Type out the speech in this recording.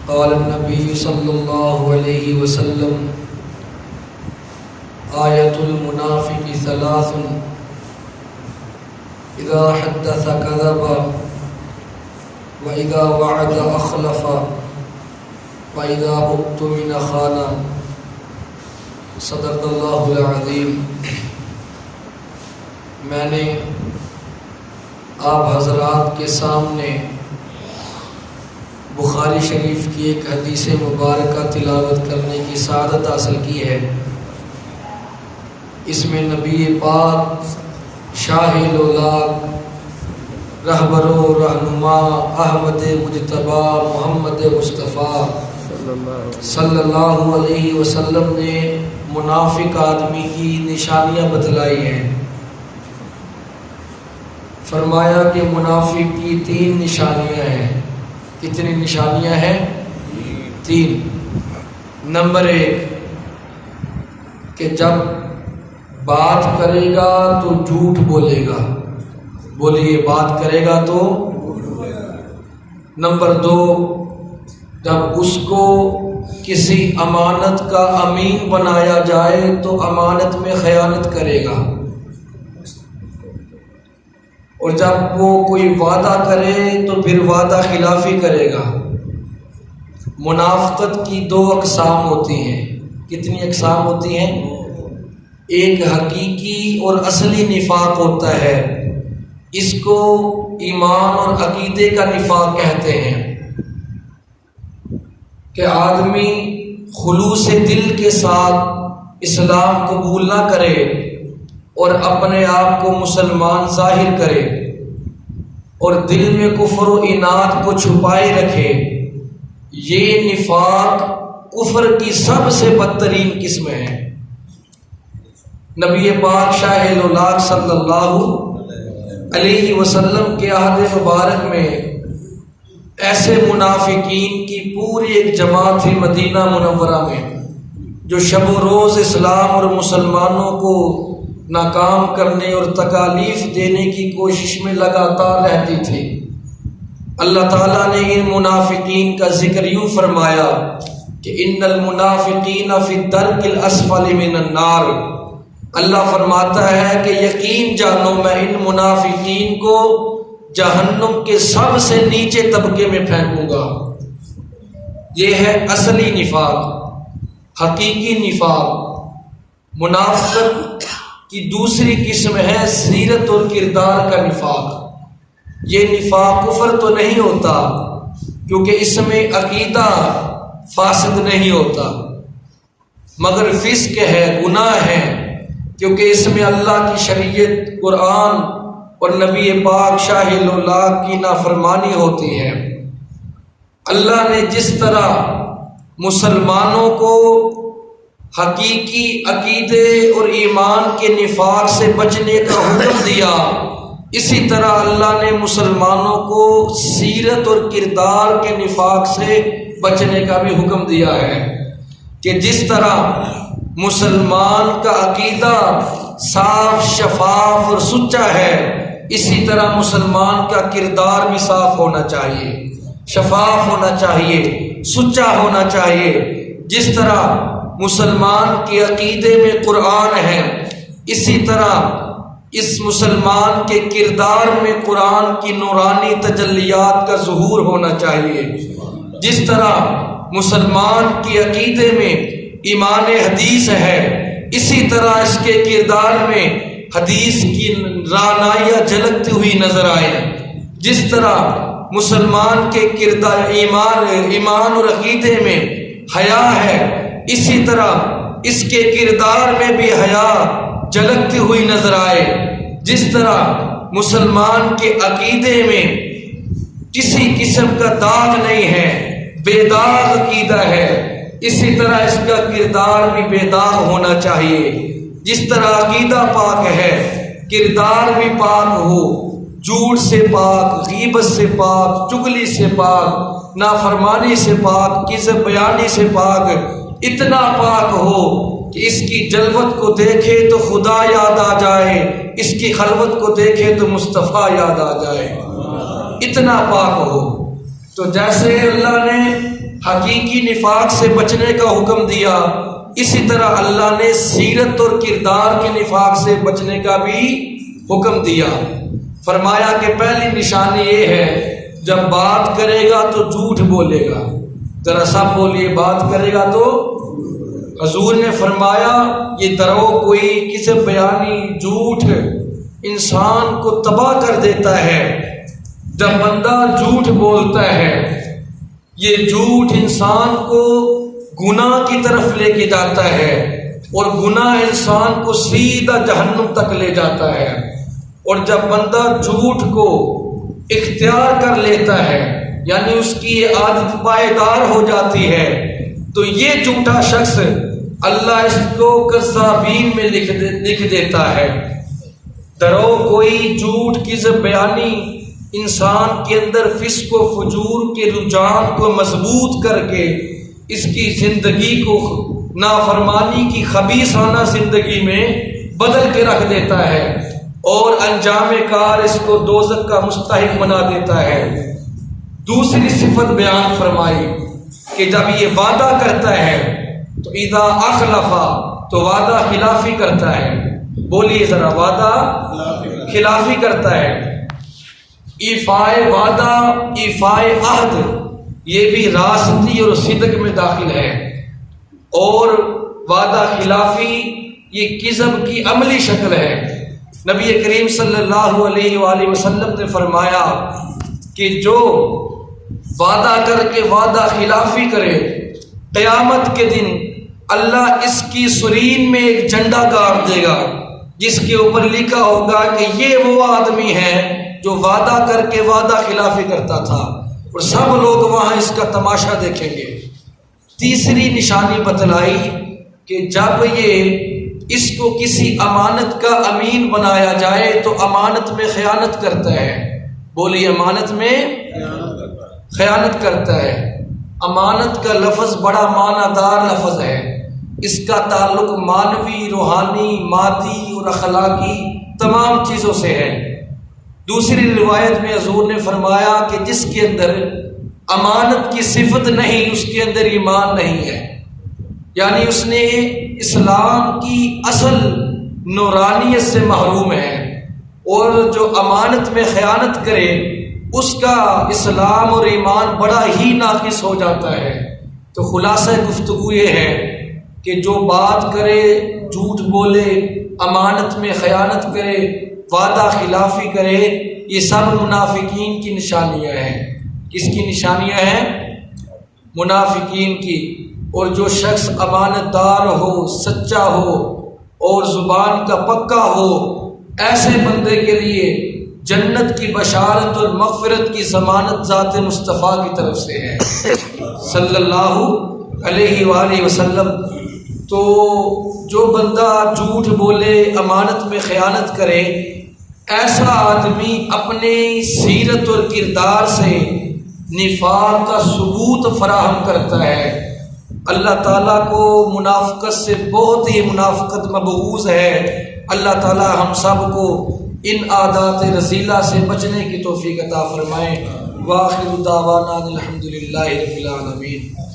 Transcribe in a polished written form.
قال النبي صلى الله عليه وسلم آية المنافق ثلاث إذا حدث كذب وإذا وعد أخلف وإذا اؤتمن خان صدق اللہ العظیم۔ میں نے آپ حضرات کے سامنے بخاری شریف کی ایک حدیث مبارکہ تلاوت کرنے کی سعادت حاصل کی ہے۔ اس میں نبی پاک شاہ لولاک رہبر و رہنما احمد مجتبی محمد مصطفیٰ صلی اللہ علیہ وسلم نے منافق آدمی کی نشانیاں بتلائی ہیں۔ فرمایا کہ منافق کی 3 نشانیاں ہیں۔ کتنی نشانیاں ہیں؟ 3۔ نمبر 1 کہ جب بات کرے گا تو جھوٹ بولے گا۔ بولیے، بات کرے گا تو۔ نمبر 2 جب اس کو کسی امانت کا امین بنایا جائے تو امانت میں خیانت کرے گا۔ اور جب وہ کوئی وعدہ کرے تو پھر وعدہ خلافی کرے گا۔ منافقت کی 2 اقسام ہوتی ہیں۔ کتنی اقسام ہوتی ہیں؟ ایک حقیقی اور اصلی نفاق ہوتا ہے، اس کو ایمان اور عقیدے کا نفاق کہتے ہیں، کہ آدمی خلوص دل کے ساتھ اسلام قبول نہ کرے اور اپنے آپ کو مسلمان ظاہر کرے اور دل میں کفر و عناد کو چھپائے رکھے۔ یہ نفاق کفر کی سب سے بدترین قسم ہے۔ نبی پاک شاہ لولاک صلی اللہ علیہ وسلم کے عہد مبارک میں ایسے منافقین کی پوری ایک جماعت تھی مدینہ منورہ میں، جو شب و روز اسلام اور مسلمانوں کو ناکام کرنے اور تکالیف دینے کی کوشش میں لگاتار رہتی تھی۔ اللہ تعالیٰ نے ان منافقین کا ذکر یوں فرمایا کہ ان المنافقین فی الدرک الاسفل من النار۔ اللہ فرماتا ہے کہ یقین جانو میں ان منافقین کو جہنم کے سب سے نیچے طبقے میں پھینکوں گا۔ یہ ہے اصلی نفاق، حقیقی نفاق۔ منافقت کی دوسری قسم ہے سیرت اور کردار کا نفاق۔ یہ نفاق کفر تو نہیں ہوتا کیونکہ اس میں عقیدہ فاسد نہیں ہوتا، مگر فسق ہے، گناہ ہے، کیونکہ اس میں اللہ کی شریعت، قرآن اور نبی پاک شاہ لولاک کی نافرمانی ہوتی ہے۔ اللہ نے جس طرح مسلمانوں کو حقیقی عقیدے اور ایمان کے نفاق سے بچنے کا حکم دیا، اسی طرح اللہ نے مسلمانوں کو سیرت اور کردار کے نفاق سے بچنے کا بھی حکم دیا ہے، کہ جس طرح مسلمان کا عقیدہ صاف، شفاف اور سچا ہے، اسی طرح مسلمان کا کردار بھی صاف ہونا چاہیے، شفاف ہونا چاہیے، سچا ہونا چاہیے۔ جس طرح مسلمان کے عقیدے میں قرآن ہے، اسی طرح اس مسلمان کے کردار میں قرآن کی نورانی تجلیات کا ظہور ہونا چاہیے۔ جس طرح مسلمان کے عقیدے میں ایمان حدیث ہے، اسی طرح اس کے کردار میں حدیث کی رعنائیاں جھلکتی ہوئی نظر آئے۔ جس طرح مسلمان کے کردار ایمان اور عقیدے میں حیا ہے، اسی طرح اس کے کردار میں بھی حیا جھلکتی ہوئی نظر آئے۔ جس طرح مسلمان کے عقیدے میں کسی قسم کا داغ نہیں ہے، بے داغ عقیدہ ہے، اسی طرح اس کا کردار بھی بے داغ ہونا چاہیے۔ جس طرح عقیدہ پاک ہے، کردار بھی پاک ہو، جھوٹ سے پاک، غیبت سے پاک، چغلی سے پاک، نافرمانی سے پاک، کذب بیانی سے پاک، اتنا پاک ہو کہ اس کی جلوت کو دیکھے تو خدا یاد آ جائے، اس کی خلوت کو دیکھے تو مصطفیٰ یاد آ جائے، اتنا پاک ہو۔ تو جیسے اللہ نے حقیقی نفاق سے بچنے کا حکم دیا، اسی طرح اللہ نے سیرت اور کردار کے نفاق سے بچنے کا بھی حکم دیا۔ فرمایا کہ پہلی نشانی یہ ہے جب بات کرے گا تو جھوٹ بولے گا۔ ذرا سب بولیے، بات کرے گا تو۔ حضور نے فرمایا یہ درو کوئی کسب بیانی جھوٹ انسان کو تباہ کر دیتا ہے۔ جب بندہ جھوٹ بولتا ہے، یہ جھوٹ انسان کو گناہ کی طرف لے کے جاتا ہے، اور گناہ انسان کو سیدھا جہنم تک لے جاتا ہے۔ اور جب بندہ جھوٹ کو اختیار کر لیتا ہے، یعنی اس کی یہ عادت پائیدار ہو جاتی ہے، تو یہ جھوٹا شخص اللہ اس کو کذابین میں لکھ دیتا ہے۔ درو کوئی جھوٹ کذب بیانی انسان کے اندر فسق و فجور کے رجحان کو مضبوط کر کے اس کی زندگی کو نافرمانی کی خبیثانہ زندگی میں بدل کے رکھ دیتا ہے، اور انجام کار اس کو دوزخ کا مستحق بنا دیتا ہے۔ دوسری صفت بیان فرمائی کہ جب یہ وعدہ کرتا ہے تو اذا اخلفا، تو وعدہ خلافی کرتا ہے۔ بولیے ذرا، وعدہ خلافی کرتا ہے۔ ایفائے وعدہ، ایفائے عہد، یہ بھی راستی اور صدق میں داخل ہے، اور وعدہ خلافی یہ کذب کی عملی شکل ہے۔ نبی کریم صلی اللہ علیہ وآلہ وسلم نے فرمایا کہ جو وعدہ کر کے وعدہ خلافی کرے، قیامت کے دن اللہ اس کی سرین میں ایک جھنڈا گاڑ دے گا جس کے اوپر لکھا ہوگا کہ یہ وہ آدمی ہے جو وعدہ کر کے وعدہ خلافی کرتا تھا، اور سب لوگ وہاں اس کا تماشا دیکھیں گے۔ تیسری نشانی بتلائی کہ جب یہ اس کو کسی امانت کا امین بنایا جائے تو امانت میں خیانت کرتا ہے۔ بولیے، امانت میں خیانت کرتا ہے۔ امانت کا لفظ بڑا معنی دار لفظ ہے، اس کا تعلق مانوی، روحانی، مادی اور اخلاقی تمام چیزوں سے ہے۔ دوسری روایت میں حضور نے فرمایا کہ جس کے اندر امانت کی صفت نہیں، اس کے اندر ایمان نہیں ہے، یعنی اس نے اسلام کی اصل نورانیت سے محروم ہے، اور جو امانت میں خیانت کرے اس کا اسلام اور ایمان بڑا ہی ناقص ہو جاتا ہے۔ تو خلاصہ گفتگو یہ ہے کہ جو بات کرے، جھوٹ بولے، امانت میں خیانت کرے، وعدہ خلافی کرے، یہ سب منافقین کی نشانیاں ہیں۔ کس کی نشانیاں ہیں؟ منافقین کی۔ اور جو شخص امانت دار ہو، سچا ہو اور زبان کا پکا ہو، ایسے بندے کے لیے جنت کی بشارت اور مغفرت کی ضمانت ذات مصطفیٰ کی طرف سے ہے صلی اللہ علیہ وآلہ وسلم۔ تو جو بندہ جھوٹ بولے، امانت میں خیانت کرے، ایسا آدمی اپنے سیرت اور کردار سے نفاق کا ثبوت فراہم کرتا ہے۔ اللہ تعالیٰ کو منافقت سے بہت ہی منافقت مبغوض ہے۔ اللہ تعالیٰ ہم سب کو ان عادات رذیلہ سے بچنے کی توفیق عطا فرمائے۔ وآخر دعوانا الحمدللہ رب العالمین۔